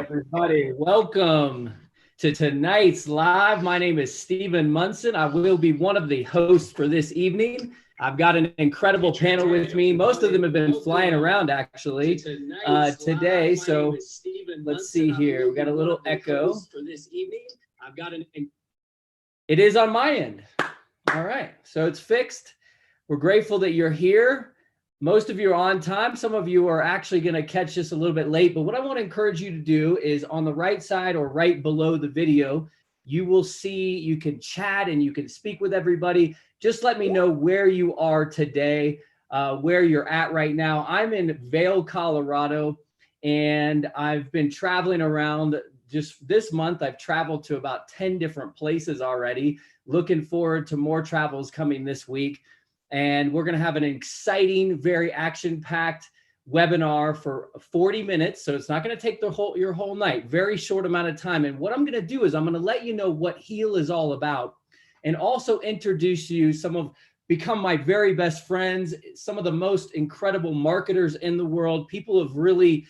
everybody. Welcome to tonight's live. My name is Stephen Munson. I will be one of the hosts for this evening. I've got an incredible panel with me. Most of them have been flying around actually today. So let's see here. We got a little echo for this evening. It is on my end. All right. So it's fixed. We're grateful that you're here. Most of you are on time. Some of you are actually going to catch this a little bit late. But what I want to encourage you to do is on the right side or right below the video, you will see you can chat and you can speak with everybody. Just let me know where you are today, where you're at right now. I'm in Vail, Colorado, and I've been traveling around. Just this month, I've traveled to about 10 different places already. Looking forward to more travels coming this week. And we're going to have an exciting, very action-packed webinar for 40 minutes. So it's not going to take your whole night, very short amount of time. And what I'm going to do is I'm going to let you know what Heal is all about and also introduce you become my very best friends, some of the most incredible marketers in the world. People have really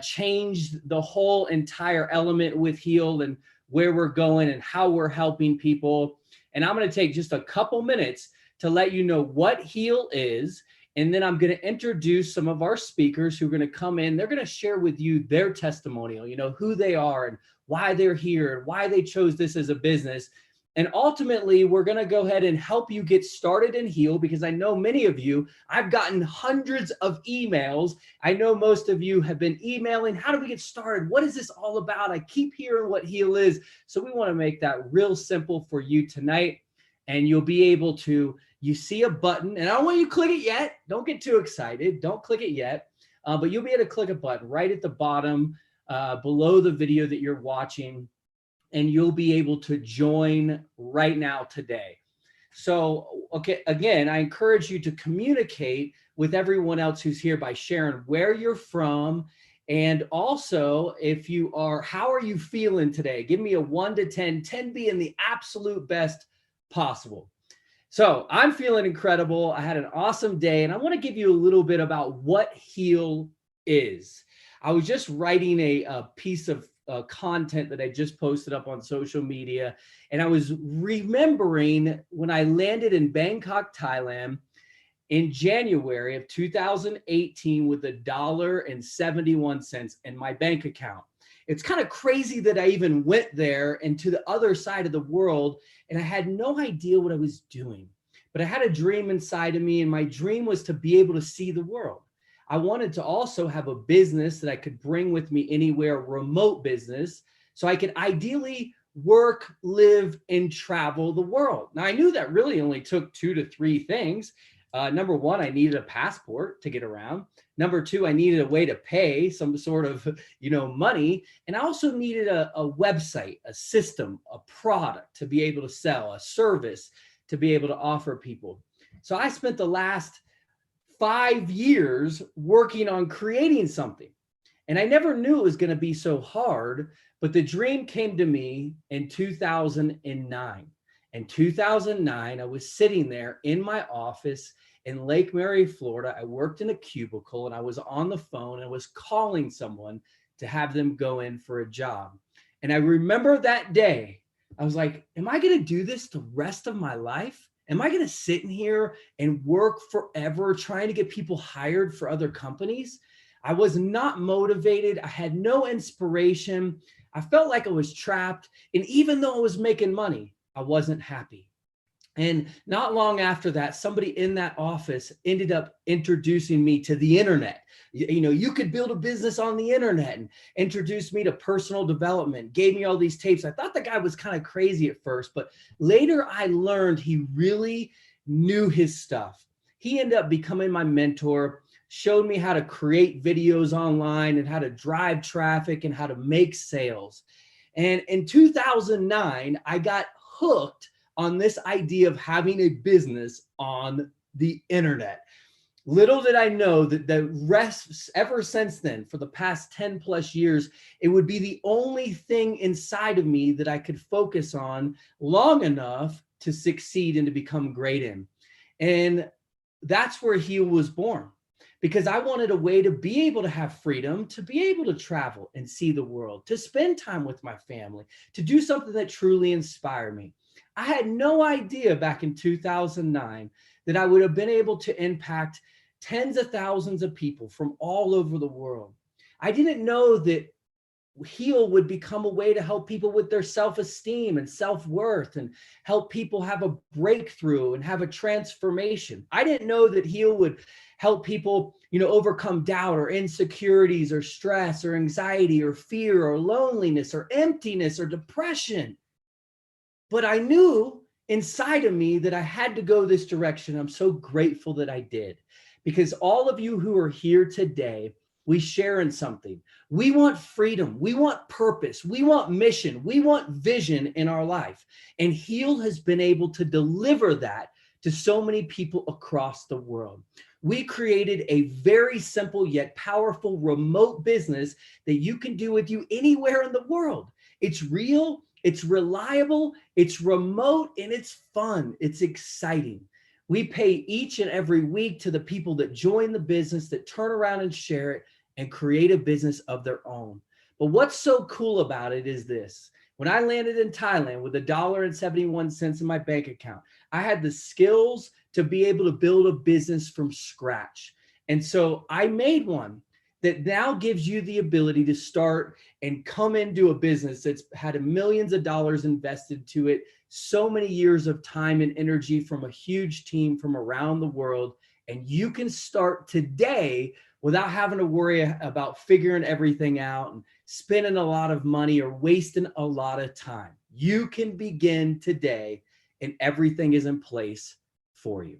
changed the whole entire element with Heal and where we're going and how we're helping people. And I'm going to take just a couple minutes to let you know what Heal is. And then I'm going to introduce some of our speakers who are going to come in. They're going to share with you their testimonial, who they are and why they're here and why they chose this as a business. And ultimately, we're going to go ahead and help you get started in Heal, because I know many of you, I've gotten hundreds of emails. I know most of you have been emailing. How do we get started? What is this all about? I keep hearing what Heal is. So we want to make that real simple for you tonight. And you'll be able to, you see a button, and I don't want you to click it yet. Don't get too excited. Don't click it yet. But you'll be able to click a button right at the bottom below the video that you're watching, and you'll be able to join right now today. So, okay, again, I encourage you to communicate with everyone else who's here by sharing where you're from. And also, if you are, how are you feeling today? Give me a 1 to 10, 10 being the absolute best possible. So I'm feeling incredible. I had an awesome day, and I want to give you a little bit about what Heal is. I was just writing a piece of content that I just posted up on social media, and I was remembering when I landed in Bangkok, Thailand in January of 2018 with $1.71 in my bank account. It's kind of crazy that I even went there and to the other side of the world, and I had no idea what I was doing. But I had a dream inside of me, and my dream was to be able to see the world. I wanted to also have a business that I could bring with me anywhere, remote business, so I could ideally work, live, and travel the world. Now, I knew that really only took 2 to 3 things. Number one, I needed a passport to get around. Number two, I needed a way to pay some sort of, money. And I also needed a website, a system, a product to be able to sell, a service to be able to offer people. So I spent the last 5 years working on creating something. And I never knew it was going to be so hard, but the dream came to me in 2009. In 2009, I was sitting there in my office in Lake Mary, Florida. I worked in a cubicle, and I was on the phone and I was calling someone to have them go in for a job. And I remember that day, I was like, am I going to do this the rest of my life? Am I going to sit in here and work forever trying to get people hired for other companies? I was not motivated. I had no inspiration. I felt like I was trapped. And even though I was making money, I wasn't happy. And not long after that, somebody in that office ended up introducing me to the internet. You could build a business on the internet, and introduced me to personal development, gave me all these tapes. I thought the guy was kind of crazy at first, but later I learned he really knew his stuff. He ended up becoming my mentor, showed me how to create videos online and how to drive traffic and how to make sales. And in 2009, I got hooked on this idea of having a business on the internet. Little did I know that the rest, ever since then, for the past 10 plus years, it would be the only thing inside of me that I could focus on long enough to succeed and to become great in. And that's where Heal was born. because I wanted a way to be able to have freedom, to be able to travel and see the world, to spend time with my family, to do something that truly inspired me. I had no idea back in 2009 that I would have been able to impact tens of thousands of people from all over the world. I didn't know that Heal would become a way to help people with their self-esteem and self-worth and help people have a breakthrough and have a transformation. I didn't know that Heal would help people, overcome doubt or insecurities or stress or anxiety or fear or loneliness or emptiness or depression. But I knew inside of me that I had to go this direction. I'm so grateful that I did, because all of you who are here today, we share in something. We want freedom. We want purpose. We want mission. We want vision in our life. And Heal has been able to deliver that to so many people across the world. We created a very simple yet powerful remote business that you can do with you anywhere in the world. It's real, it's reliable, it's remote, and it's fun. It's exciting. We pay each and every week to the people that join the business, that turn around and share it and create a business of their own. But what's so cool about it is this. When I landed in Thailand with $1.71 in my bank account, I had the skills to be able to build a business from scratch. And so I made one that now gives you the ability to start and come into a business that's had millions of dollars invested to it, so many years of time and energy from a huge team from around the world. And you can start today without having to worry about figuring everything out and spending a lot of money or wasting a lot of time. You can begin today, and everything is in place for you.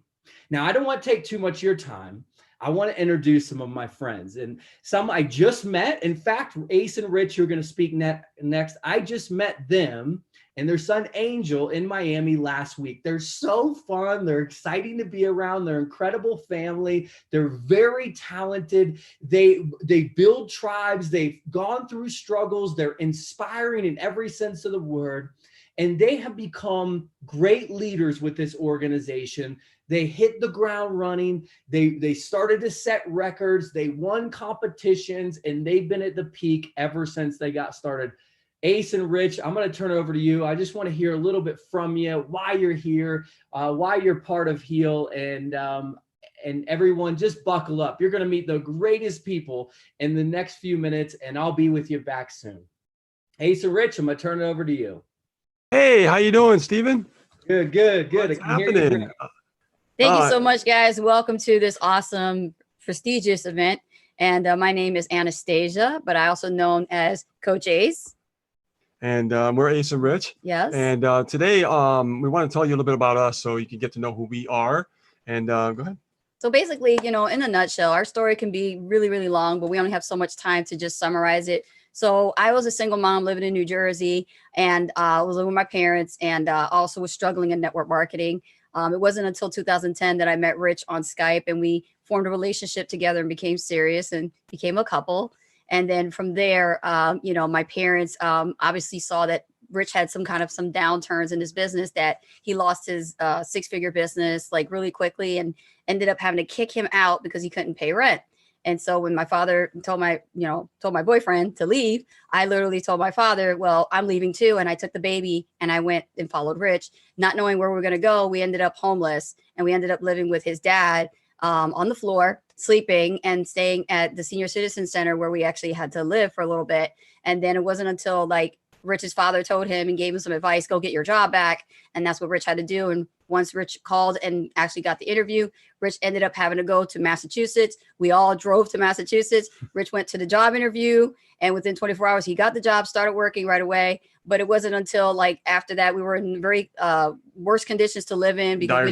Now, I don't want to take too much of your time. I want to introduce some of my friends, and some I just met. In fact, Ace and Rich, you're going to speak next. I just met them and their son Angel in Miami last week. They're so fun. They're exciting to be around. They're incredible family. They're very talented. They build tribes. They've gone through struggles. They're inspiring in every sense of the word. And they have become great leaders with this organization. They hit the ground running. They started to set records. They won competitions, and they've been at the peak ever since they got started. Ace and Rich, I'm going to turn it over to you. I just want to hear a little bit from you, why you're here, why you're part of Heal, and everyone just buckle up. You're going to meet the greatest people in the next few minutes, and I'll be with you back soon. Ace and Rich, I'm going to turn it over to you. Hey, how you doing, Steven? Good. What's happening? Thank you so much, guys. Welcome to this awesome, prestigious event. And my name is Anastasia, but I also known as Coach Ace. And we're Ace and Rich. Yes. And today we want to tell you a little bit about us so you can get to know who we are. And go ahead. So basically, in a nutshell, our story can be really, really long, but we only have so much time to just summarize it. So I was a single mom living in New Jersey, and I was living with my parents, and also was struggling in network marketing. It wasn't until 2010 that I met Rich on Skype, and we formed a relationship together and became serious and became a couple. And then from there, my parents obviously saw that Rich had some downturns in his business, that he lost his six-figure business like really quickly and ended up having to kick him out because he couldn't pay rent. And so when my father told my boyfriend to leave, I literally told my father, well, I'm leaving too. And I took the baby and I went and followed Rich, not knowing where we were going to go. We ended up homeless, and we ended up living with his dad on the floor, sleeping and staying at the senior citizen center where we actually had to live for a little bit. And then it wasn't until Rich's father told him and gave him some advice, go get your job back. And that's what Rich had to do. And once Rich called and actually got the interview, Rich ended up having to go to Massachusetts. We all drove to Massachusetts. Rich went to the job interview, and within 24 hours, he got the job, started working right away. But it wasn't until after that, we were in very worse conditions to live in because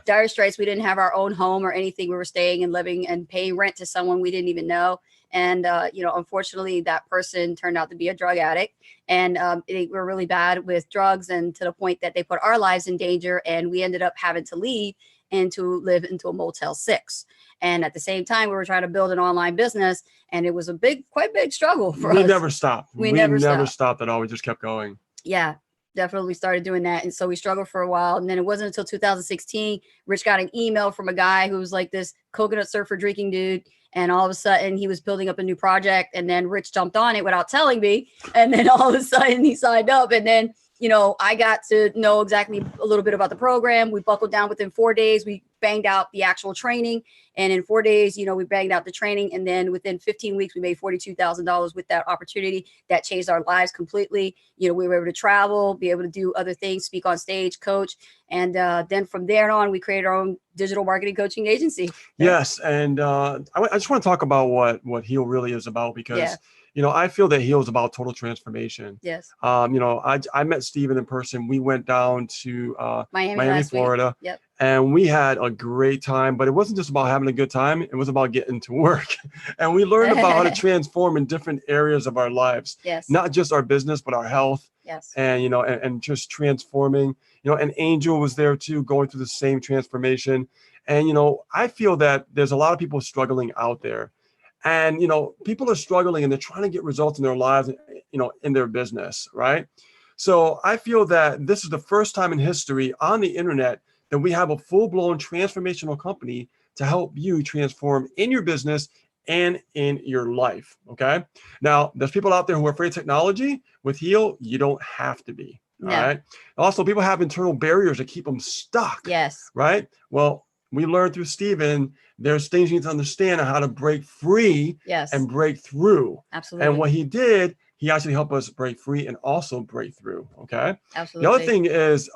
dire straits. We didn't have our own home or anything. We were staying and living and paying rent to someone we didn't even know. And, unfortunately, that person turned out to be a drug addict, and they were really bad with drugs, and to the point that they put our lives in danger. And we ended up having to leave and to live into a Motel 6. And at the same time, we were trying to build an online business, and it was a quite big struggle for us. We never stopped. We never stopped at all. We just kept going. Yeah. definitely started doing that. And so we struggled for a while. And then it wasn't until 2016, Rich got an email from a guy who was like this coconut surfer drinking dude. And all of a sudden he was building up a new project. And then Rich jumped on it without telling me. And then all of a sudden he signed up. And then, you know, I got to know exactly a little bit about the program. We buckled down within 4 days. We banged out the actual training. And in 4 days, you know, we banged out the training. And then within 15 weeks, we made $42,000 with that opportunity. That changed our lives completely. You know, we were able to travel, be able to do other things, speak on stage, coach. And then from there on, we created our own digital marketing coaching agency. Yes. And I just want to talk about what Heal really is about, because Yeah. you know, I feel that Heal is about total transformation. Yes. You know, I met Steven in person. We went down to Miami, Florida. Yep. And we had a great time, but it wasn't just about having a good time. It was about getting to work. And we learned about how to transform in different areas of our lives, Yes. not just our business, but our health. Yes. And, you know, and just transforming, you know, and Angel was there too, going through the same transformation. And, you know, I feel that there's a lot of people struggling out there. And, you know, people are struggling and they're trying to get results in their lives, you know, in their business, right? So I feel that this is the first time in history on the internet that we have a full-blown transformational company to help you transform in your business and in your life, okay? Now, there's people out there who are afraid of technology. With Heal, you don't have to be, No. all right? Also, people have internal barriers that keep them stuck, Yes. right? Well, we learned through Steven, there's things you need to understand on how to break free Yes. and break through. Absolutely. And what he did, he actually helped us break free and also break through, okay? Absolutely. The other thing is,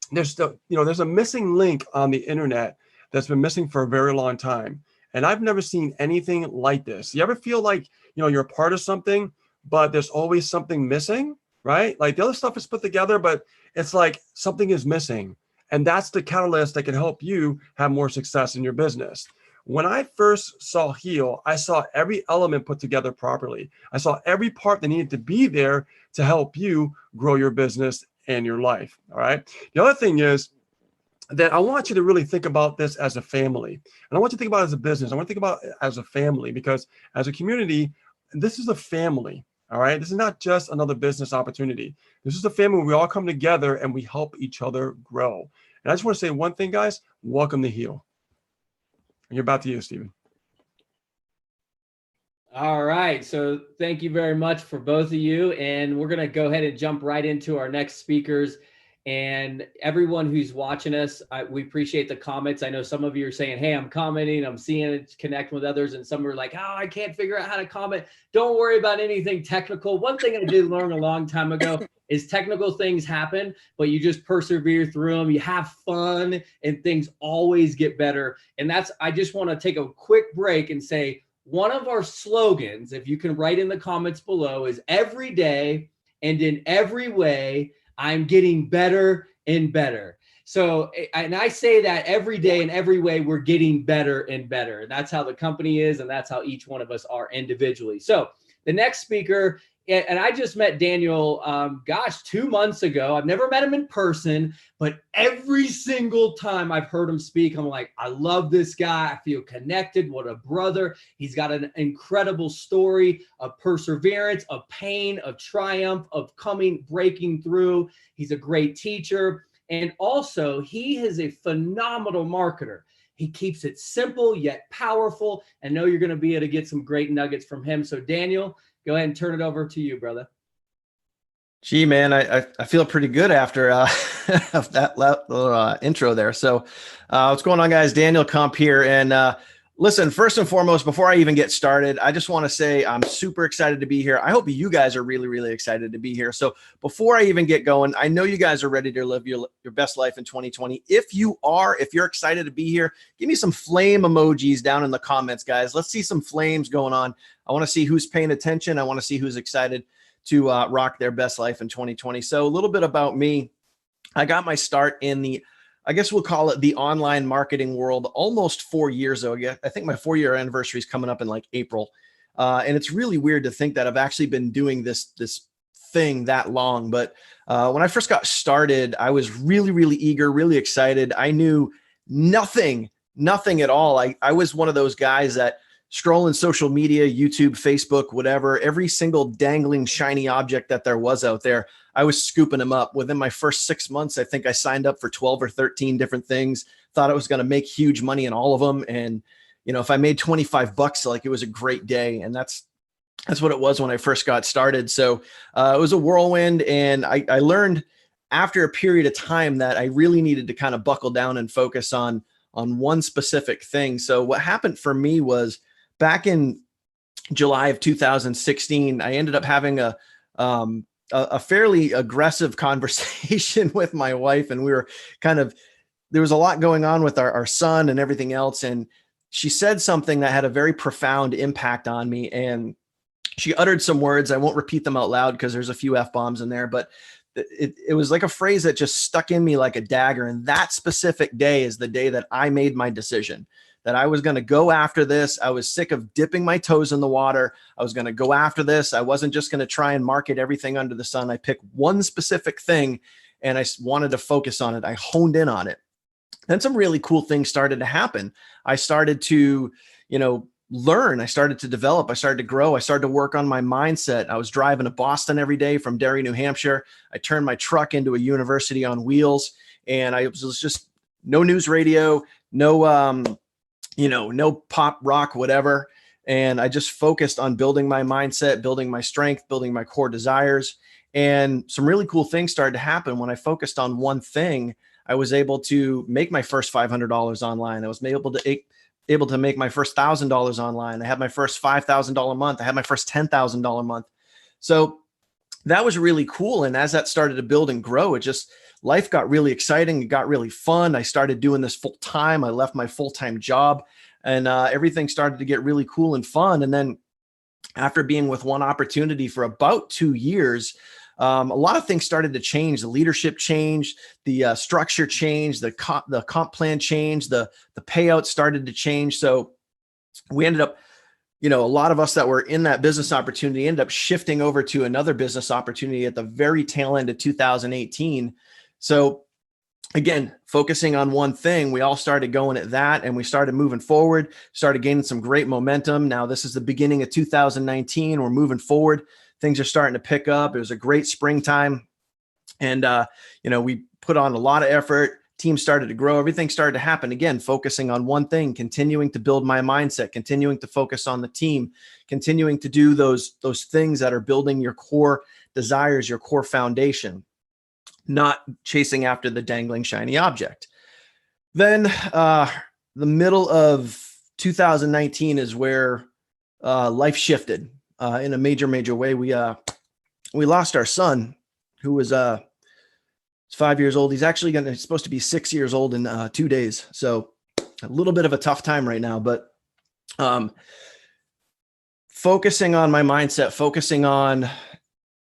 there's a missing link on the internet that's been missing for a very long time. And I've never seen anything like this. You ever feel like, you know, you're a part of something, but there's always something missing, right? Like the other stuff is put together, but it's like something is missing. And that's the catalyst that can help you have more success in your business. When I first saw Heal, I saw every element put together properly. I saw every part that needed to be there to help you grow your business and your life. All right. The other thing is that I want you to really think about this as a family. And I want you to think about it as a business. I want to think about it as a family, because as a community, this is a family. All right. This is not just another business opportunity. This is a family where we all come together and we help each other grow. And I just want to say one thing, guys. Welcome to Heal. And you're back to you, Steven. All right. So thank you very much for both of you. And we're going to go ahead and jump right into our next speakers. And everyone who's watching us, we appreciate the comments. I know some of you are saying, hey, I'm commenting, I'm seeing it, connect with others. And some are like, oh, I can't figure out how to comment. Don't worry about anything technical. One thing I did learn a long time ago is technical things happen, but you just persevere through them. You have fun and things always get better. And I just want to take a quick break and say, one of our slogans, if you can write in the comments below, is every day and in every way, I'm getting better and better. So, and I say that every day and every way, we're getting better and better. That's how the company is, and that's how each one of us are individually. So the next speaker, and I just met Daniel, 2 months ago. I've never met him in person, but every single time I've heard him speak, I'm like, I love this guy. I feel connected. What a brother. He's got an incredible story of perseverance, of pain, of triumph, of breaking through. He's a great teacher. And also, he is a phenomenal marketer. He keeps it simple yet powerful. And I know you're going to be able to get some great nuggets from him. So Daniel, go ahead and turn it over to you, brother. Gee, man, I feel pretty good after that intro there. So what's going on, guys? Daniel Kump here. And listen, first and foremost, before I even get started, I just want to say I'm super excited to be here. I hope you guys are really, really excited to be here. So before I even get going, I know you guys are ready to live your best life in 2020. If you're excited to be here, give me some flame emojis down in the comments, guys. Let's see some flames going on. I want to see who's paying attention. I want to see who's excited to rock their best life in 2020. So a little bit about me. I got my start in I guess we'll call it the online marketing world almost 4 years ago. I think my 4-year anniversary is coming up in like April. And it's really weird to think that I've actually been doing this thing that long. But when I first got started, I was really, really eager, really excited. I knew nothing at all. I was one of those guys that scrolling social media, YouTube, Facebook, whatever, every single dangling shiny object that there was out there, I was scooping them up. Within my first 6 months, I think I signed up for 12 or 13 different things, thought I was going to make huge money in all of them. And, you know, if I made 25 bucks, like it was a great day. And that's what it was when I first got started. So it was a whirlwind. And I learned after a period of time that I really needed to kind of buckle down and focus on one specific thing. So what happened for me was back in July of 2016, I ended up having a fairly aggressive conversation with my wife, and we were there was a lot going on with our son and everything else. And she said something that had a very profound impact on me. And she uttered some words. I won't repeat them out loud because there's a few F-bombs in there, but it was like a phrase that just stuck in me like a dagger. And that specific day is the day that I made my decision that I was going to go after this. I was sick of dipping my toes in the water. I was going to go after this. I wasn't just going to try and market everything under the sun. I picked one specific thing and I wanted to focus on it. I honed in on it. Then some really cool things started to happen. I started to, learn. I started to develop. I started to grow. I started to work on my mindset. I was driving to Boston every day from Derry, New Hampshire. I turned my truck into a university on wheels, and I was just no news radio, no pop rock, whatever. And I just focused on building my mindset, building my strength, building my core desires. And some really cool things started to happen. When I focused on one thing, I was able to make my first $500 online. I was able to make my first $1,000 online. I had my first $5,000 month. I had my first $10,000 month. So that was really cool. And as that started to build and grow, life got really exciting. It got really fun. I started doing this full time. I left my full-time job, and everything started to get really cool and fun. And then after being with one opportunity for about 2 years, a lot of things started to change. The leadership changed, the structure changed, the comp plan changed, the payout started to change. So we ended up, a lot of us that were in that business opportunity ended up shifting over to another business opportunity at the very tail end of 2018. So again, focusing on one thing, we all started going at that, and we started moving forward, started gaining some great momentum. Now this is the beginning of 2019. We're moving forward. Things are starting to pick up. It was a great springtime, and we put on a lot of effort. Team started to grow. Everything started to happen. Again, focusing on one thing, continuing to build my mindset, continuing to focus on the team, continuing to do those things that are building your core desires, your core foundation, not chasing after the dangling shiny object. Then the middle of 2019 is where life shifted. In a major way. We lost our son, who was 5 years old. He's actually supposed to be 6 years old in 2 days. So a little bit of a tough time right now, but focusing on my mindset, focusing on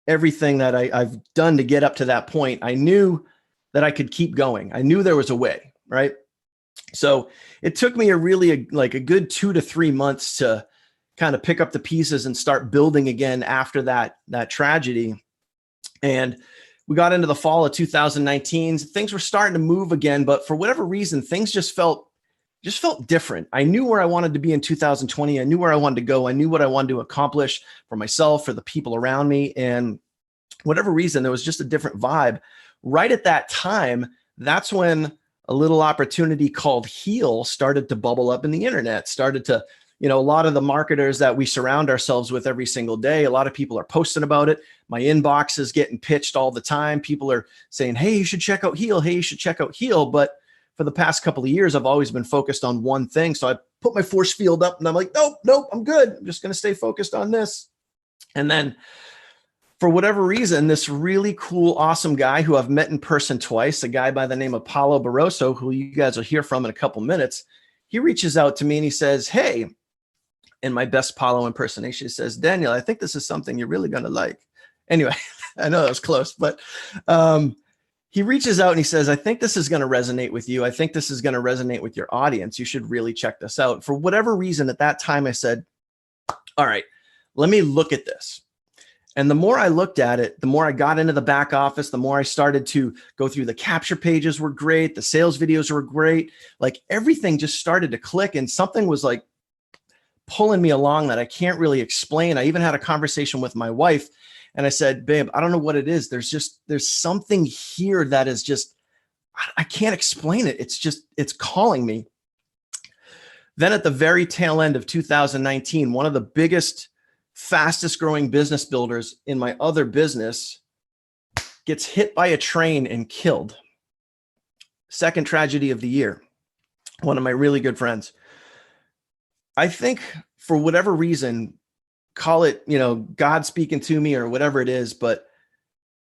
everything that I've done to get up to that point, I knew that I could keep going. I knew there was a way, right? So it took me a good 2 to 3 months to kind of pick up the pieces and start building again after that tragedy. And we got into the fall of 2019. Things were starting to move again, but for whatever reason, things just felt different. I knew where I wanted to be in 2020. I knew where I wanted to go. I knew what I wanted to accomplish for myself, for the people around me. And whatever reason, there was just a different vibe. Right at that time, that's when a little opportunity called Heal started to bubble up in the internet, started to, a lot of the marketers that we surround ourselves with every single day, a lot of people are posting about it. My inbox is getting pitched all the time. People are saying, hey, you should check out Heal. Hey, you should check out Heal. But for the past couple of years, I've always been focused on one thing. So I put my force field up and I'm like, nope, I'm good. I'm just going to stay focused on this. And then for whatever reason, this really cool, awesome guy who I've met in person twice, a guy by the name of Paolo Barroso, who you guys will hear from in a couple minutes, he reaches out to me and he says, hey, in my best Paolo impersonation, he says, Daniel, I think this is something you're really going to like. Anyway, I know that was close, but he reaches out and he says, I think this is going to resonate with you. I think this is going to resonate with your audience. You should really check this out. For whatever reason, at that time, I said, all right, let me look at this. And the more I looked at it, the more I got into the back office, the more I started to go through. The capture pages were great. The sales videos were great. Like everything just started to click, and something was like pulling me along that I can't really explain. I even had a conversation with my wife and I said, babe, I don't know what it is. There's something here that is just, I can't explain it. It's calling me. Then at the very tail end of 2019, one of the biggest, fastest growing business builders in my other business gets hit by a train and killed. Second tragedy of the year. One of my really good friends. I think for whatever reason, call it, God speaking to me or whatever it is, but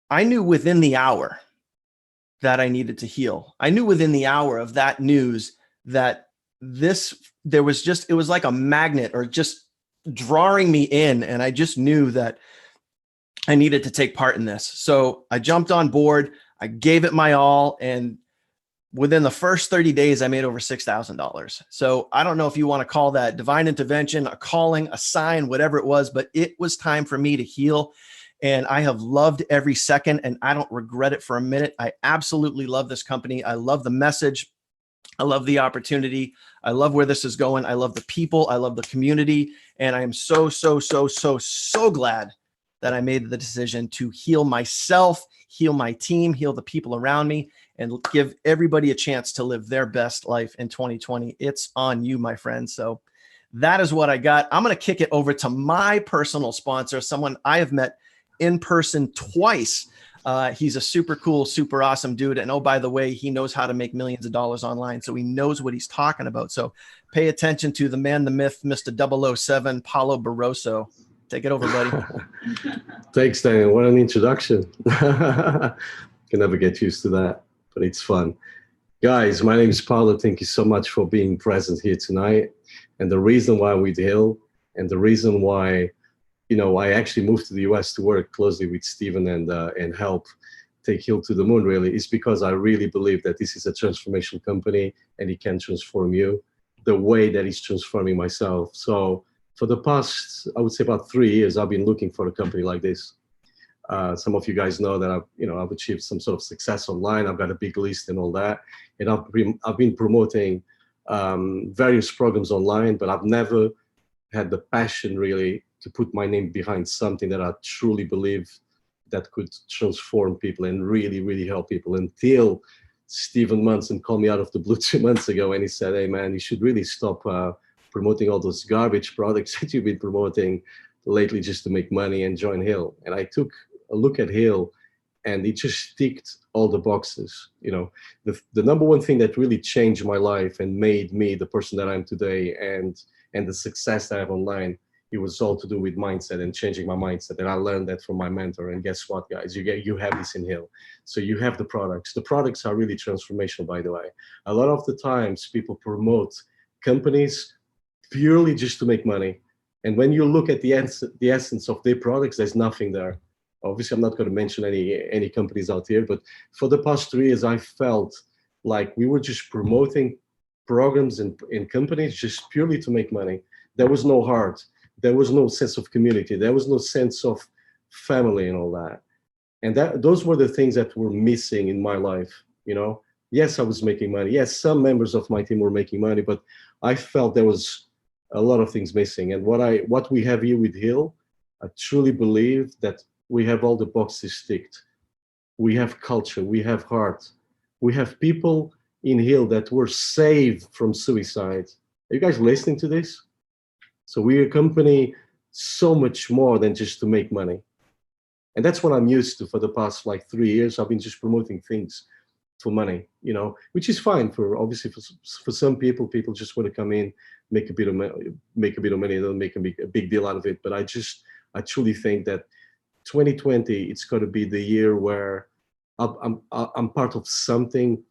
I knew within the hour that I needed to heal. I knew within the hour of that news that it was like a magnet or just drawing me in. And I just knew that I needed to take part in this. So I jumped on board, I gave it my all. And within the first 30 days, I made over $6,000. So I don't know if you want to call that divine intervention, a calling, a sign, whatever it was, but it was time for me to heal. And I have loved every second and I don't regret it for a minute. I absolutely love this company. I love the message. I love the opportunity. I love where this is going. I love the people. I love the community. And I am so glad that I made the decision to heal myself, heal my team, heal the people around me, and give everybody a chance to live their best life in 2020. It's on you, my friends. So that is what I got. I'm going to kick it over to my personal sponsor, someone I have met in person twice. He's a super cool, super awesome dude. And oh, by the way, he knows how to make millions of dollars online. So he knows what he's talking about. So pay attention to the man, the myth, Mr. 007, Paolo Barroso. Take it over, buddy. Thanks, Daniel. What an introduction. Can never get used to that, but it's fun. Guys, my name is Paolo. Thank you so much for being present here tonight. And the reason why we're Hill and the reason why I actually moved to the US to work closely with Stephen and help take Hill to the moon, really, is because I really believe that this is a transformational company and it can transform you the way that it's transforming myself. So for the past, I would say about 3 years, I've been looking for a company like this. Some of you guys know that I've achieved some sort of success online. I've got a big list and all that. And I've been promoting various programs online, but I've never had the passion really to put my name behind something that I truly believe that could transform people and really, really help people, until Stephen Munson called me out of the blue 2 months ago and he said, hey man, you should really stop promoting all those garbage products that you've been promoting lately just to make money and join Hill. And I took a look at Hill and it just ticked all the boxes. The number one thing that really changed my life and made me the person that I am today and the success that I have online, it was all to do with mindset and changing my mindset. And I learned that from my mentor. And guess what, guys? You have this in Hill. So you have the products. The products are really transformational, by the way. A lot of the times people promote companies purely just to make money. And when you look at the essence of their products, there's nothing there. Obviously, I'm not going to mention any companies out here, but for the past 3 years, I felt like we were just promoting programs and companies just purely to make money. There was no heart. There was no sense of community. There was no sense of family and all that. And those were the things that were missing in my life. Yes, I was making money. Yes, some members of my team were making money, but I felt there was a lot of things missing. And what we have here with Hill, I truly believe that we have all the boxes ticked. We have culture, we have heart. We have people in Hill that were saved from suicide. Are you guys listening to this? So we're a company so much more than just to make money. And that's what I'm used to for the past 3 years. I've been just promoting things for money, which is fine obviously for some people just want to come in, make a bit of money, and then make a big deal out of it. But I truly think that 2020, it's got to be the year where I'm part of something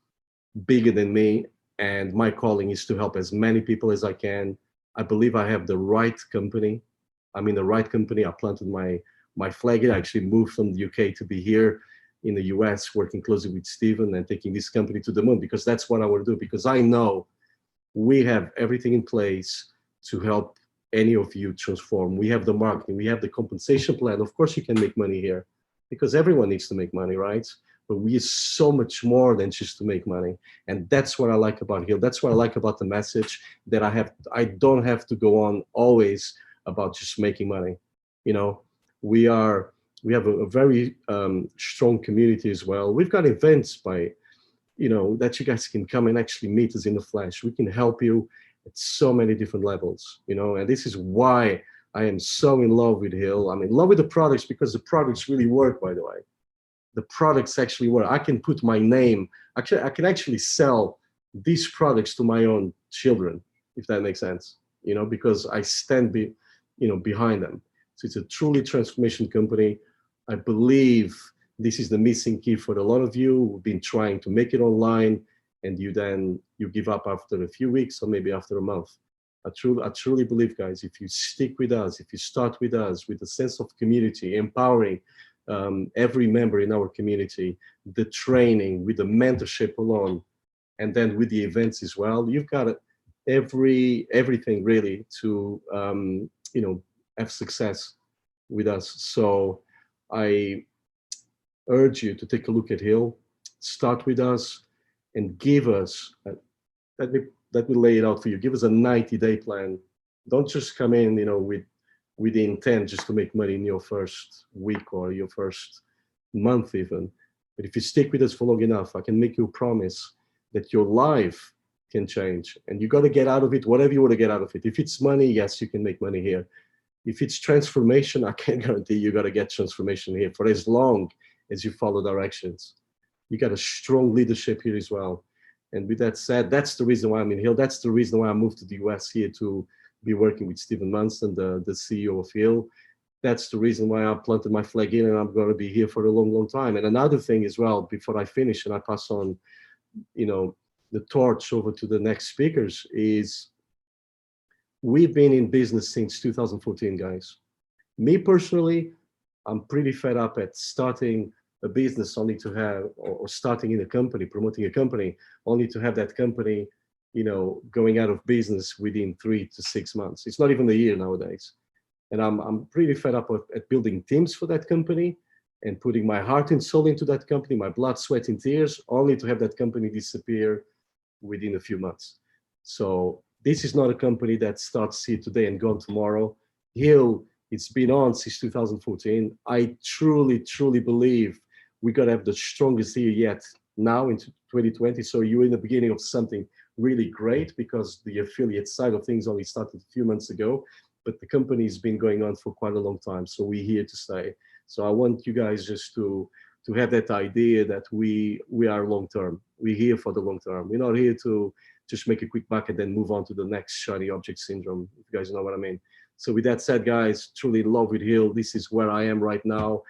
bigger than me, and my calling is to help as many people as I can. I believe I have the right company. I'm in the right company. I planted my flag here. I actually moved from the UK to be here in the US, working closely with Stephen and taking this company to the moon, because that's what I want to do, because I know we have everything in place to help any of you transform. We have the marketing, we have the compensation plan. Of course you can make money here because everyone needs to make money, right? but we are so much more than just to make money. And that's what I like about Hill. That's what I like about the message, that I don't have to go on always about just making money. You know, we have a very strong community as well. We've got events that you guys can come and actually meet us in the flesh. We can help you at so many different levels, and this is why I am so in love with Hill. I'm in love with the products, because the products really work, by the way. The products actually work. I can put my name, actually, I can actually sell these products to my own children, if that makes sense, because I stand behind them. So it's a truly transformation company. I believe this is the missing key for a lot of you who've been trying to make it online, and you give up after a few weeks or maybe after a month. I truly believe, guys, if you stick with us, if you start with us with a sense of community, empowering every member in our community, the training, with the mentorship alone, and then with the events as well, you've got everything really to have success with us. So I urge you to take a look at Hill, start with us, and give us, let me lay it out for you, give us a 90-day plan. Don't just come in with the intent just to make money in your first week or your first month even. But if you stick with us for long enough, I can make you a promise that your life can change, and you got to get out of it whatever you want to get out of it. If it's money, yes, you can make money here. If it's transformation, I can guarantee you got to get transformation here for as long as you follow directions. You got a strong leadership here as well. And with that said, that's the reason why I'm in Hill. That's the reason why I moved to the US here, to be working with Stephen Munson, the CEO of Hill. That's the reason why I planted my flag in, and I'm going to be here for a long, long time. And another thing as well, before I finish and I pass on, the torch over to the next speakers, is we've been in business since 2014, guys. Me personally, I'm pretty fed up at starting a business only to have, or starting in a company, promoting a company, only to have that company, going out of business within 3 to 6 months. It's not even a year nowadays. And I'm pretty fed up at building teams for that company and putting my heart and soul into that company, my blood, sweat, and tears, only to have that company disappear within a few months. So this is not a company that starts here today and gone tomorrow. Hill, it's been on since 2014. I truly, truly believe we got to have the strongest year yet now into 2020. So you're in the beginning of something really great, because the affiliate side of things only started a few months ago, but the company's been going on for quite a long time. So we're here to stay. So I want you guys just to have that idea that we are long-term. We're here for the long term. We're not here to just make a quick buck and then move on to the next shiny object syndrome, if you guys know what I mean. So with that said, guys, truly in love with Hill. This is where I am right now.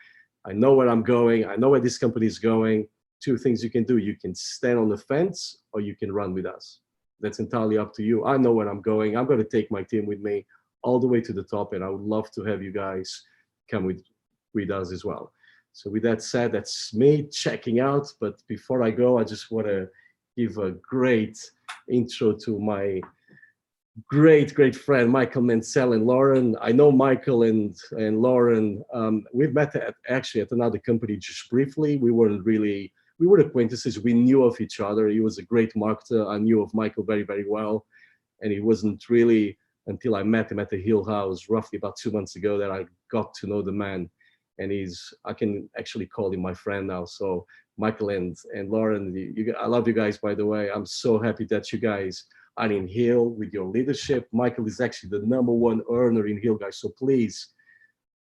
I know where I'm going. I know where this company is going. Two things you can do. You can stand on the fence, or you can run with us. That's entirely up to you. I know where I'm going. I'm going to take my team with me all the way to the top, and I would love to have you guys come with us as well. So with that said, that's me checking out. But before I go, I just want to give a great intro to my great friend, Michael Mansell and Lauren. I know Michael and Lauren. We've met actually at another company just briefly. We were acquaintances. We knew of each other. He was a great marketer. I knew of Michael very, very well. And it wasn't really until I met him at the Hill House roughly about 2 months ago that I got to know the man. And I can actually call him my friend now. So Michael and Lauren, I love you guys, by the way. I'm so happy that you guys are in Hill with your leadership. Michael is actually the #1 earner in Hill, guys. So please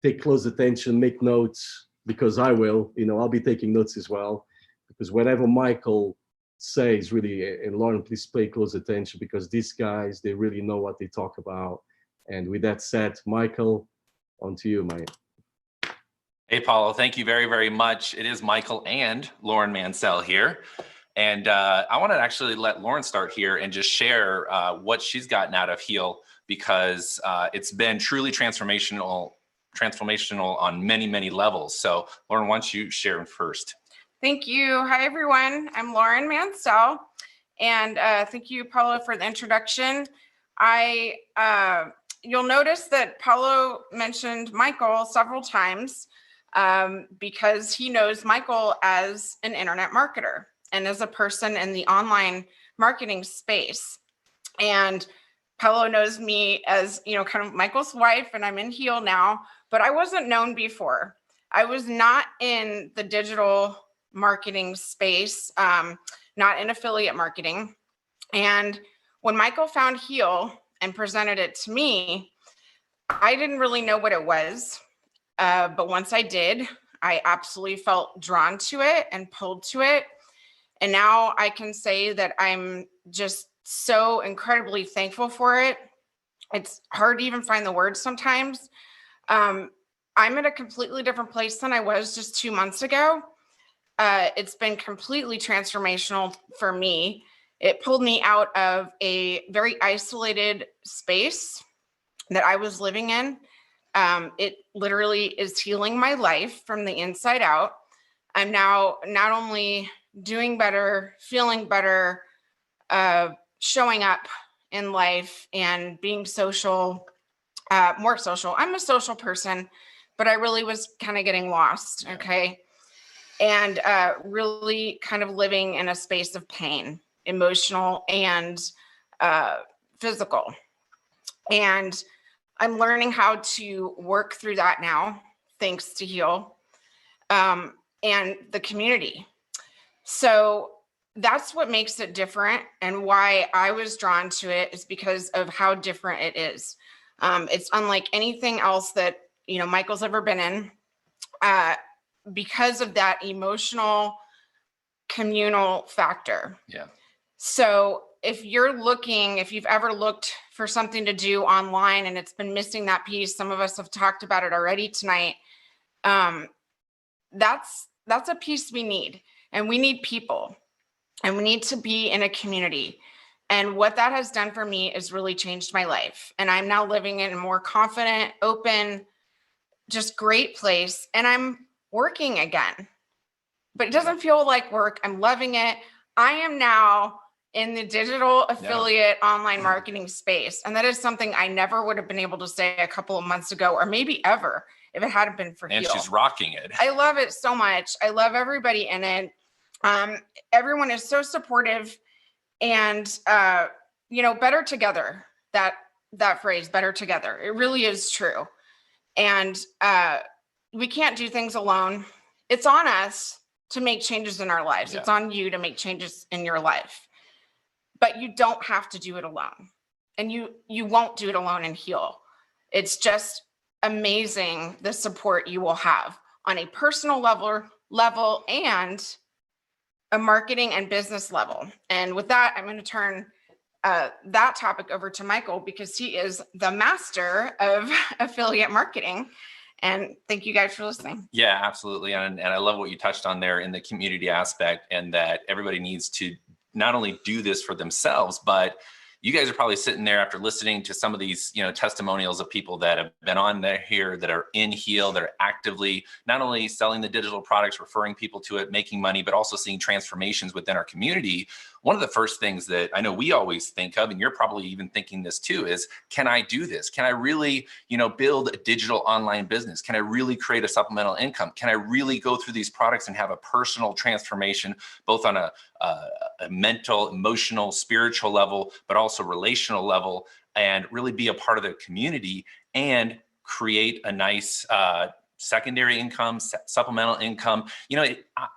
take close attention, make notes, because I will. I'll be taking notes as well, because whatever Michael says, really, and Lauren, please pay close attention, because these guys, they really know what they talk about. And with that said, Michael, on to you, mate. Hey, Paolo, thank you very, very much. It is Michael and Lauren Mansell here. And I want to actually let Lauren start here and just share what she's gotten out of Heal, because it's been truly transformational on many, many levels. So Lauren, why don't you share first? Thank you. Hi, everyone. I'm Lauren Mansell. And thank you, Paolo, for the introduction. You'll notice that Paolo mentioned Michael several times. because he knows Michael as an internet marketer and as a person in the online marketing space. And Paolo knows me as, you know, kind of Michael's wife, and I'm in Heal now, but I wasn't known before. I was not in the digital marketing space, not in affiliate marketing. And when Michael found Heal and presented it to me, I didn't really know what it was. But once I did, I absolutely felt drawn to it and pulled to it. And now I can say that I'm just so incredibly thankful for it. It's hard to even find the words sometimes. I'm at a completely different place than I was just 2 months ago. It's been completely transformational for me. It pulled me out of a very isolated space that I was living in. It literally is healing my life from the inside out. I'm now not only doing better, feeling better, showing up in life and being social, more social. I'm a social person, but I really was kind of getting lost, okay? And really kind of living in a space of pain, emotional and physical. And I'm learning how to work through that now, thanks to Heal and the community. So that's what makes it different, and why I was drawn to it is because of how different it is. It's unlike anything else that, you know, Michael's ever been in, because of that emotional, communal factor. Yeah. So if you've ever looked for something to do online and it's been missing that piece, some of us have talked about it already tonight. That's a piece we need, and we need people, and we need to be in a community. And what that has done for me is really changed my life. And I'm now living in a more confident, open, just great place. And I'm working again, but it doesn't feel like work. I'm loving it. I am now in the digital affiliate online marketing space. And that is something I never would have been able to say a couple of months ago, or maybe ever, if it hadn't been for Heal. And she's rocking it. I love it so much. I love everybody in it. Everyone is so supportive, and you know, better together. That phrase, better together. It really is true. And we can't do things alone. It's on us to make changes in our lives. It's on you to make changes in your life. But you don't have to do it alone. And you won't do it alone in Heal. It's just amazing the support you will have on a personal level and a marketing and business level. And with that, I'm going to turn that topic over to Michael, because he is the master of affiliate marketing. And thank you guys for listening. Yeah, absolutely. And I love what you touched on there in the community aspect, and that everybody needs to not only do this for themselves, but you guys are probably sitting there after listening to some of these, you know, testimonials of people that have been on there here, that are in Heal, that are actively not only selling the digital products, referring people to it, making money, but also seeing transformations within our community. One of the first things that I know we always think of, and you're probably even thinking this too, is, can I do this? Can I really, you know, build a digital online business? Can I really create a supplemental income? Can I really go through these products and have a personal transformation, both on a mental, emotional, spiritual level, but also relational level, and really be a part of the community and create a nice secondary income, supplemental income? You know,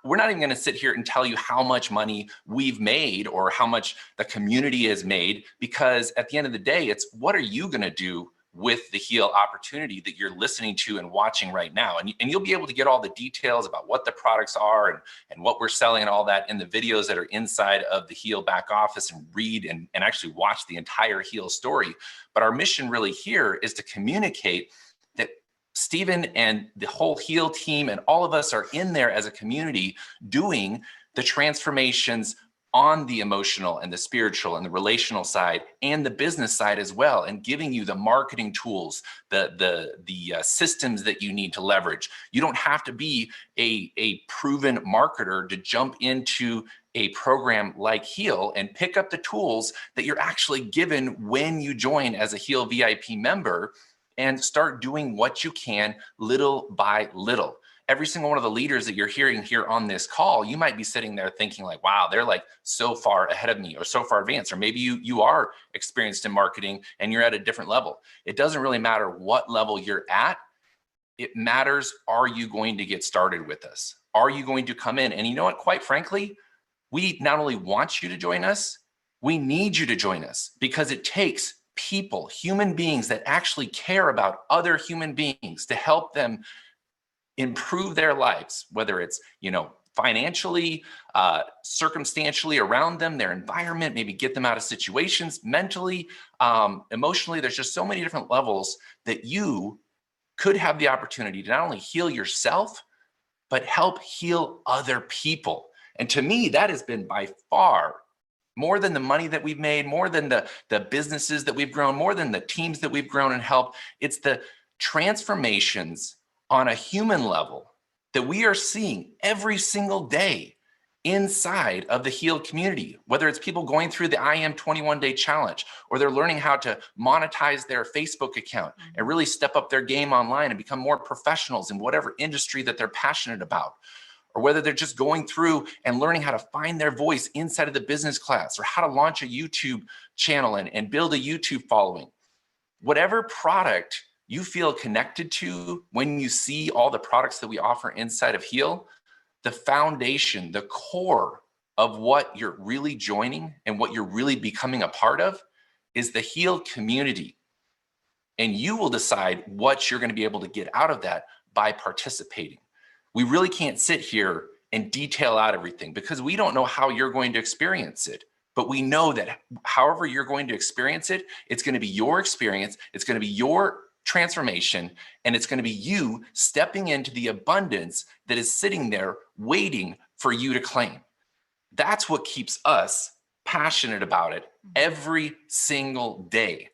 we're not even going to sit here and tell you how much money we've made or how much the community has made, because at the end of the day, it's what are you going to do with the Heal opportunity that you're listening to and watching right now. And you'll be able to get all the details about what the products are and what we're selling and all that in the videos that are inside of the Heal back office, and read and actually watch the entire Heal story. But our mission really here is to communicate that Stephen and the whole Heal team and all of us are in there as a community doing the transformations on the emotional and the spiritual and the relational side and the business side as well, and giving you the marketing tools, the systems that you need to leverage. You don't have to be a proven marketer to jump into a program like Heal and pick up the tools that you're actually given when you join as a Heal VIP member, and start doing what you can little by little. every single one of the leaders that you're hearing here on this call, you might be sitting there thinking like, wow, they're like so far ahead of me or so far advanced, or maybe you are experienced in marketing and you're at a different level. It doesn't really matter what level you're at. It matters, are you going to get started with us? Are you going to come in? And you know what, quite frankly, we not only want you to join us, we need you to join us, because it takes people, human beings that actually care about other human beings to help them improve their lives, whether it's, financially, circumstantially around them, their environment, maybe get them out of situations, mentally, emotionally. There's just so many different levels that you could have the opportunity to not only heal yourself, but help heal other people. And to me, that has been by far more than the money that we've made, more than the businesses that we've grown, more than the teams that we've grown and helped. It's the transformations on a human level that we are seeing every single day inside of the healed community, whether it's people going through the I Am 21-day challenge, or they're learning how to monetize their Facebook account and really step up their game online and become more professionals in whatever industry that they're passionate about, or whether they're just going through and learning how to find their voice inside of the business class, or how to launch a YouTube channel and build a YouTube following. Whatever product you feel connected to when you see all the products that we offer inside of Heal, the foundation, the core of what you're really joining and what you're really becoming a part of is the Heal community. And you will decide what you're going to be able to get out of that by participating. We really can't sit here and detail out everything because we don't know how you're going to experience it. But we know that however you're going to experience it, it's going to be your experience, it's going to be your transformation, and it's going to be you stepping into the abundance that is sitting there waiting for you to claim. That's what keeps us passionate about it every single day.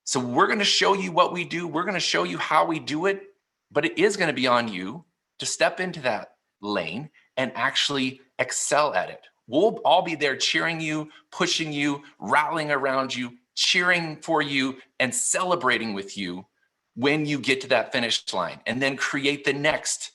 So we're going to show you what we do. We're going to show you how we do it, but it is going to be on you to step into that lane and actually excel at it. We'll all be there cheering you, pushing you, rallying around you, cheering for you, and celebrating with you when you get to that finish line, and then create the next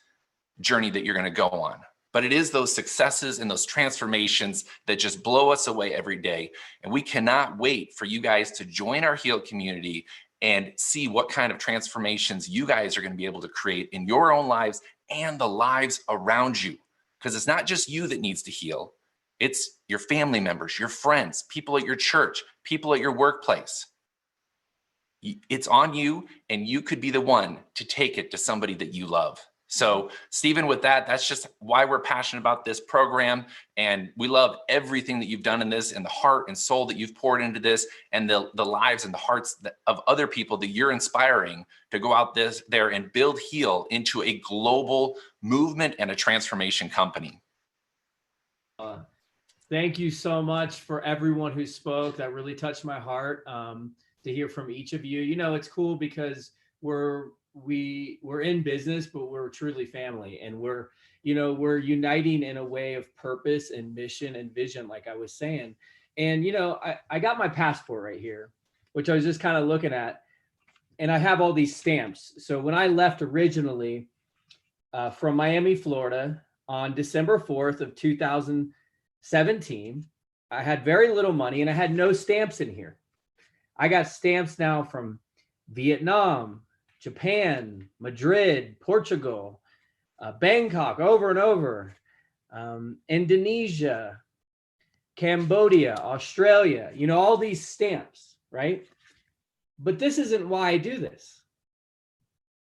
journey that you're going to go on. But it is those successes and those transformations that just blow us away every day. And we cannot wait for you guys to join our Heal community and see what kind of transformations you guys are going to be able to create in your own lives and the lives around you. Because it's not just you that needs to heal. It's your family members, your friends, people at your church, people at your workplace. It's on you, and you could be the one to take it to somebody that you love. So, Stephen, with that, that's just why we're passionate about this program. And we love everything that you've done in this, and the heart and soul that you've poured into this, and the lives and the hearts of other people that you're inspiring to go out there and build Heal into a global movement and a transformation company. Thank you so much for everyone who spoke. That really touched my heart to hear from each of you. It's cool because we're in business, but we're truly family, and we're uniting in a way of purpose and mission and vision, like I was saying. And, I got my passport right here, which I was just kind of looking at, and I have all these stamps. So when I left originally from Miami, Florida on December 4th of 2017, I had very little money and I had no stamps in here. I got stamps now from Vietnam, Japan, Madrid, Portugal, Bangkok, over and over, Indonesia, Cambodia, Australia, all these stamps, right? But this isn't why I do this.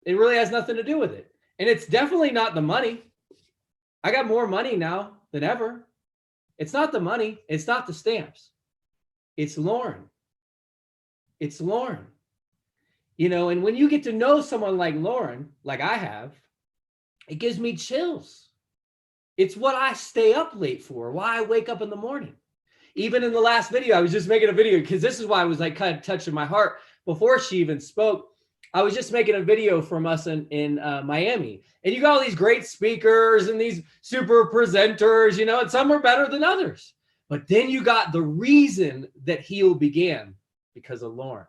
It really has nothing to do with it. And it's definitely not the money. I got more money now than ever. It's not the money. It's not the stamps. It's Lauren. It's Lauren. And when you get to know someone like Lauren, like I have, it gives me chills. It's what I stay up late for, why I wake up in the morning. Even in the last video, I was just making a video because this is why I was like kind of touching my heart before she even spoke. I was just making a video from us in Miami. And you got all these great speakers and these super presenters, and some are better than others. But then you got the reason that Heal began because of Lauren.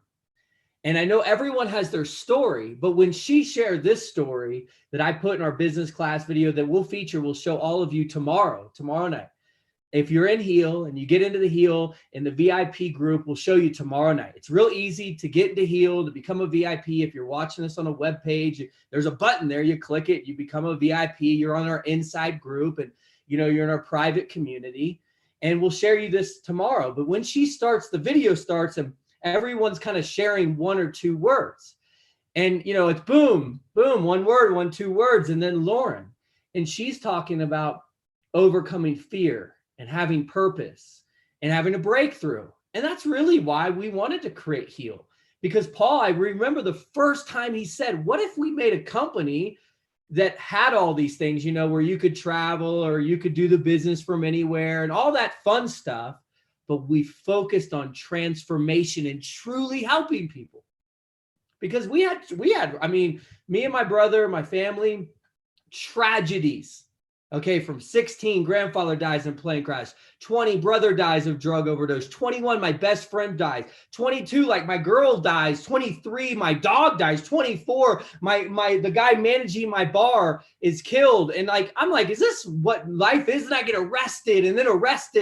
And I know everyone has their story, but when she shared this story that I put in our business class video that we'll feature, we'll show all of you tomorrow night. If you're in Heal and you get into the Heal in the VIP group, we'll show you tomorrow night. It's real easy to get into Heal, to become a VIP. If you're watching this on a web page, there's a button there. You click it, you become a VIP. You're on our inside group, and you're in our private community. And we'll share you this tomorrow. But when she starts, the video starts, and everyone's kind of sharing one or two words. And, it's boom, boom, one word, 1, 2 words. And then Lauren, and she's talking about overcoming fear and having purpose and having a breakthrough. And that's really why we wanted to create Heal. Because Paul, I remember the first time he said, what if we made a company that had all these things, where you could travel or you could do the business from anywhere and all that fun stuff, but we focused on transformation and truly helping people. Because we had, me and my brother, my family, tragedies. Okay, from 16, grandfather dies in plane crash. 20, brother dies of drug overdose. 21, my best friend dies. 22, like my girl dies. 23, my dog dies. 24, the guy managing my bar is killed. And I'm like, is this what life is? And I get arrested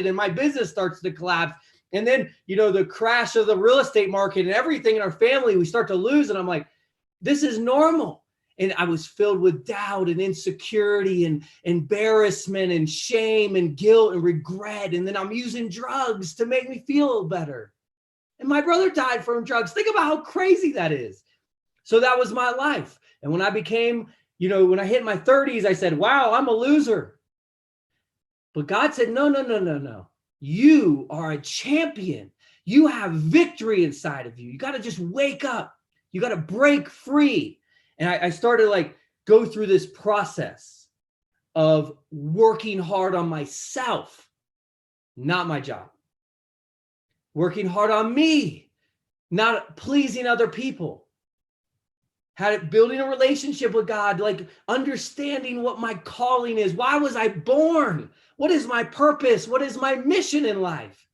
and my business starts to collapse. And then, the crash of the real estate market and everything in our family, we start to lose. And I'm like, this is normal. And I was filled with doubt and insecurity and embarrassment and shame and guilt and regret. And then I'm using drugs to make me feel better. And my brother died from drugs. Think about how crazy that is. So that was my life. And when I became, when I hit my 30s, I said, wow, I'm a loser. But God said, no. You are a champion. You have victory inside of you. You got to just wake up. You got to break free. And I started go through this process of working hard on myself, not my job. Working hard on me, not pleasing other people. Building a relationship with God, understanding what my calling is. Why was I born? What is my purpose? What is my mission in life?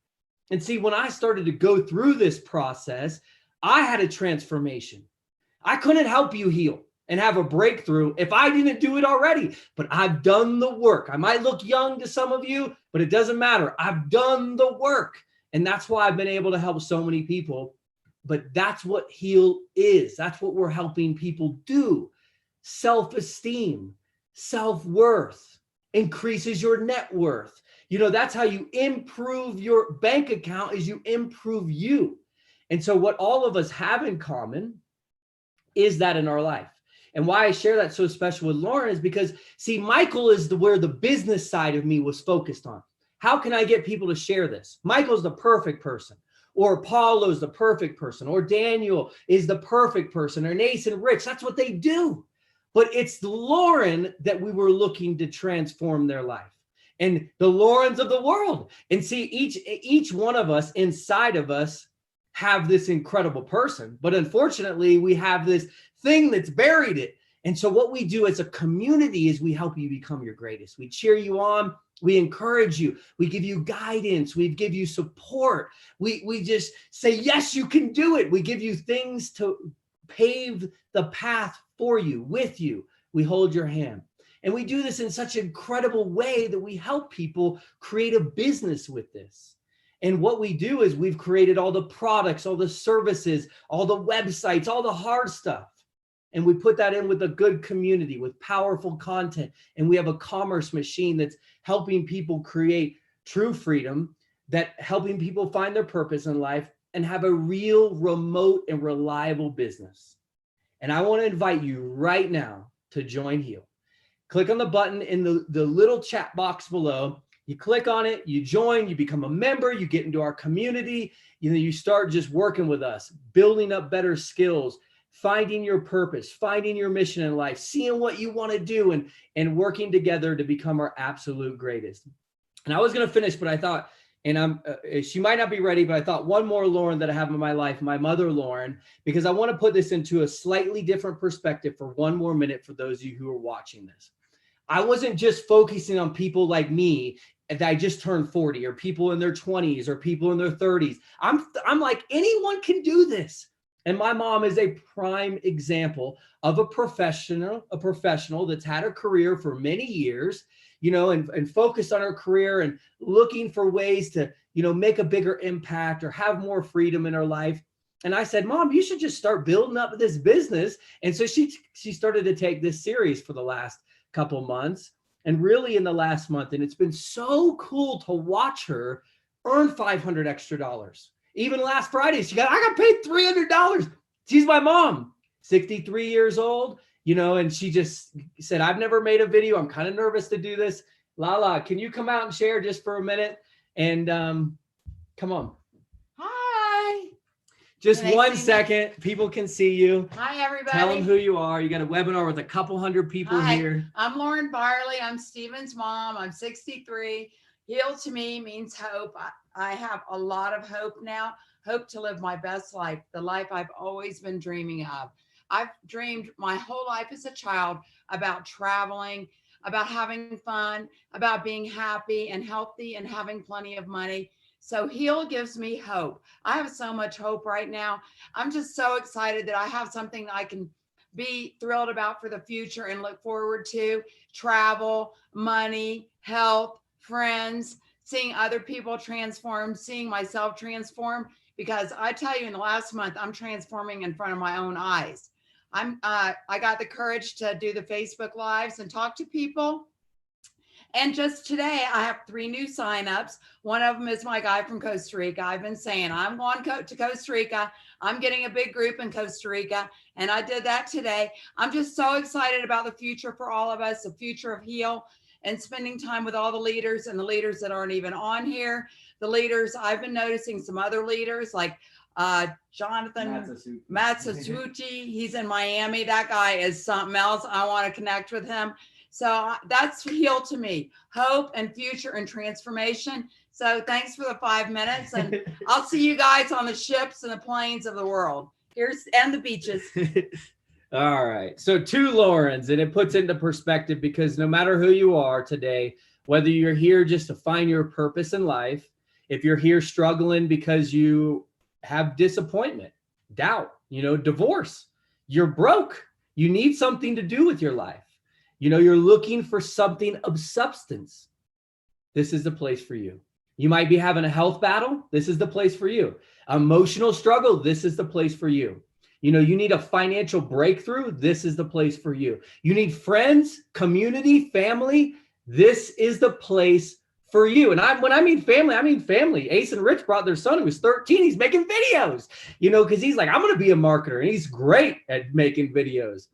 And see, when I started to go through this process, I had a transformation. I couldn't help you heal and have a breakthrough if I didn't do it already, but I've done the work. I might look young to some of you, but it doesn't matter. I've done the work. And that's why I've been able to help so many people. But that's what Heal is. That's what we're helping people do. Self-esteem, self-worth, increases your net worth. That's how you improve your bank account, is you improve you. And so what all of us have in common is that in our life. And why I share that so special with Lauren is because, see, Michael is where the business side of me was focused on. How can I get people to share this? Michael's the perfect person, or Paulo's the perfect person, or Daniel is the perfect person, or Nace and Rich. That's what they do. But it's Lauren that we were looking to transform their life, and the Laurens of the world. And see, each one of us inside of us have this incredible person, but unfortunately we have this thing that's buried it. And so what we do as a community is we help you become your greatest. We cheer you on. We encourage you. We give you guidance. We give you support. We just say, yes, you can do it. We give you things to pave the path for you, with you. We hold your hand. And we do this in such an incredible way that we help people create a business with this. And what we do is we've created all the products, all the services, all the websites, all the hard stuff. And we put that in with a good community, with powerful content. And we have a commerce machine that's helping people create true freedom, that helping people find their purpose in life and have a real remote and reliable business. And I want to invite you right now to join Heal. Click on the button in the little chat box below. You click on it, you join, you become a member, you get into our community, you start just working with us, building up better skills, finding your purpose, finding your mission in life, seeing what you want to do, and working together to become our absolute greatest. And I was going to finish, but I thought, and she might not be ready, but I thought one more Lauren that I have in my life, my mother, Lauren, because I want to put this into a slightly different perspective for one more minute for those of you who are watching this. I wasn't just focusing on people like me that I just turned 40, or people in their 20s, or people in their 30s. I'm like, anyone can do this. And my mom is a prime example of a professional that's had a career for many years, you know, and focused on her career and looking for ways to, you know, make a bigger impact or have more freedom in her life. And I said, Mom, you should just start building up this business. And so she started to take this serious for the last couple months, and really in the last month. And it's been so cool to watch her earn $500 extra. Even last Friday, I got paid $300. She's my mom, 63 years old, you know, and she just said, I've never made a video. I'm kind of nervous to do this. Lala, can you come out and share just for a minute? And come on. Hi. Just Can they 1 see me? second. People can see you. Hi, everybody. Tell them who you are. You got a webinar with a couple hundred people Hi. here. I'm Lauren Barley. I'm Stephen's mom. I'm 63. Heal to me means hope. I have a lot of hope now. Hope to live my best life, the life I've always been dreaming of. I've dreamed my whole life as a child about traveling, about having fun, about being happy and healthy and having plenty of money. So Heal gives me hope. I have so much hope right now. I'm just so excited that I have something I can be thrilled about for the future and look forward to. Travel, money, health, friends, seeing other people transform, seeing myself transform. Because I tell you, in the last month, I'm transforming in front of my own eyes. I got the courage to do the Facebook Lives and talk to people. And just today, I have 3 new signups. One of them is my guy from Costa Rica. I've been saying, I'm going to Costa Rica. I'm getting a big group in Costa Rica. And I did that today. I'm just so excited about the future for all of us, the future of Heal, and spending time with all the leaders and the leaders that aren't even on here. The leaders, I've been noticing some other leaders like Jonathan Matsusuchi. He's in Miami. That guy is something else. I want to connect with him. So that's Heal to me, hope and future and transformation. So thanks for the 5 minutes, and I'll see you guys on the ships and the planes of the world. And the beaches. All right. So 2 Laurens, and it puts into perspective, because no matter who you are today, whether you're here just to find your purpose in life, if you're here struggling because you have disappointment, doubt, you know, divorce, you're broke, you need something to do with your life. You know, you're looking for something of substance. This is the place for you. You might be having a health battle. This is the place for you. Emotional struggle. This is the place for you. You know, you need a financial breakthrough. This is the place for you. You need friends, community, family. This is the place for you. And when I mean family. Ace and Rich brought their son who was 13. He's making videos, you know, because he's like, I'm going to be a marketer. And he's great at making videos.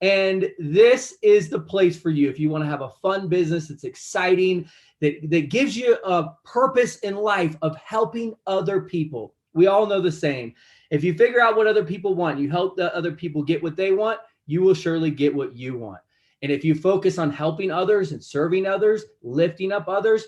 And this is the place for you. If you want to have a fun business that's exciting, that gives you a purpose in life of helping other people. We all know the saying. If you figure out what other people want, you help the other people get what they want, you will surely get what you want. And if you focus on helping others and serving others, lifting up others,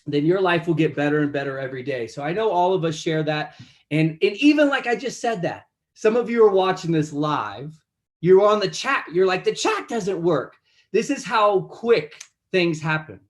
then your life will get better and better every day. So I know all of us share that. And even like I just said that, some of you are watching this live. You're on the chat. You're like, the chat doesn't work. This is how quick things happen.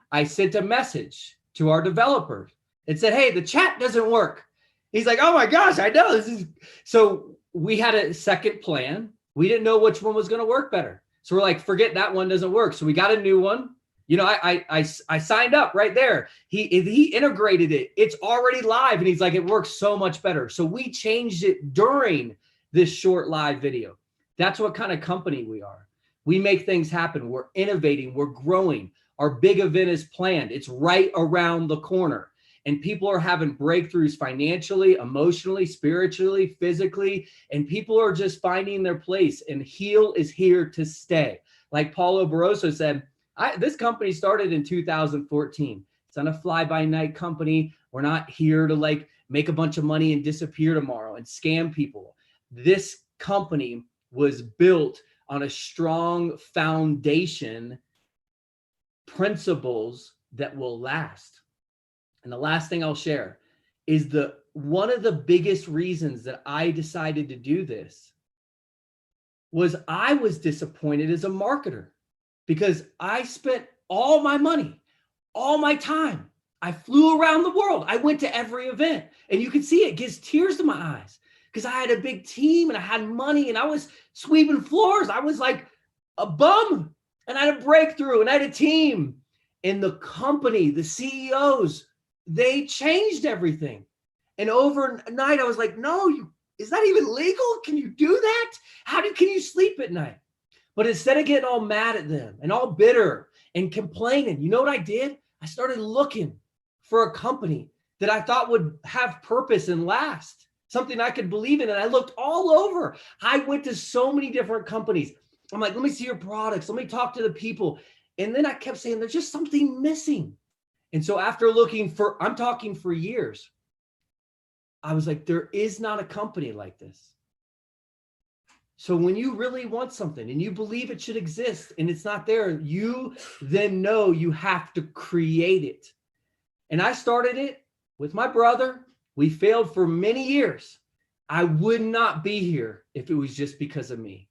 I sent a message to our developer. It said, hey, the chat doesn't work. He's like, oh my gosh, I know this is. So we had a second plan. We didn't know which one was going to work better. So we're like, forget that one doesn't work. So we got a new one. You know, I signed up right there. He integrated it. It's already live. And he's like, it works so much better. So we changed it during this short live video. That's what kind of company we are. We make things happen. We're innovating. We're growing. Our big event is planned. It's right around the corner. And people are having breakthroughs financially, emotionally, spiritually, physically. And people are just finding their place. And Heal is here to stay. Like Paolo Barroso said, this company started in 2014. It's not a fly-by-night company. We're not here to like make a bunch of money and disappear tomorrow and scam people. This company was built on a strong foundation, principles that will last. And the last thing I'll share is one of the biggest reasons that I decided to do this was I was disappointed as a marketer because I spent all my money, all my time. I flew around the world. I went to every event, and you can see it gives tears to my eyes because I had a big team and I had money and I was sweeping floors. I was like a bum, and I had a breakthrough and I had a team. And the company, the CEOs, they changed everything. And overnight I was like, no, is that even legal? Can you do that? Can you sleep at night? But instead of getting all mad at them and all bitter and complaining, you know what I did? I started looking for a company that I thought would have purpose and last, something I could believe in. And I looked all over. I went to so many different companies. I'm like, let me see your products. Let me talk to the people. And then I kept saying, there's just something missing. And so after I'm talking for years, I was like, there is not a company like this. So when you really want something and you believe it should exist and it's not there, you then know you have to create it. And I started it with my brother. We failed for many years. I would not be here if it was just because of me,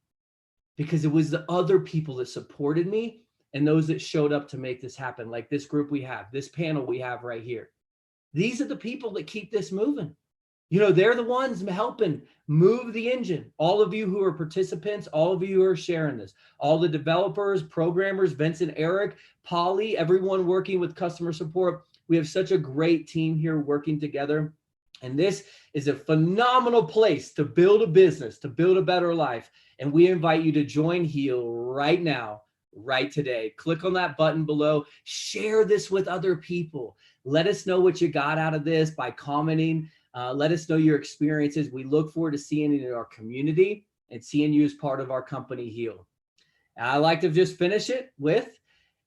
because it was the other people that supported me and those that showed up to make this happen, like this group we have, this panel we have right here. These are the people that keep this moving. You know, they're the ones helping move the engine. All of you who are participants, all of you who are sharing this, all the developers, programmers, Vincent, Eric, Polly, everyone working with customer support. We have such a great team here working together. And this is a phenomenal place to build a business, to build a better life. And we invite you to join Heal right now, right today. Click on that button below. Share this with other people. Let us know what you got out of this by commenting. Let us know your experiences. We look forward to seeing you in our community and seeing you as part of our company, Heal. And I like to just finish it with,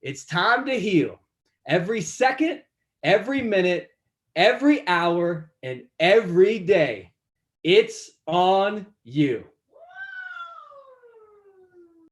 it's time to heal. Every second, every minute, every hour, and every day. It's on you.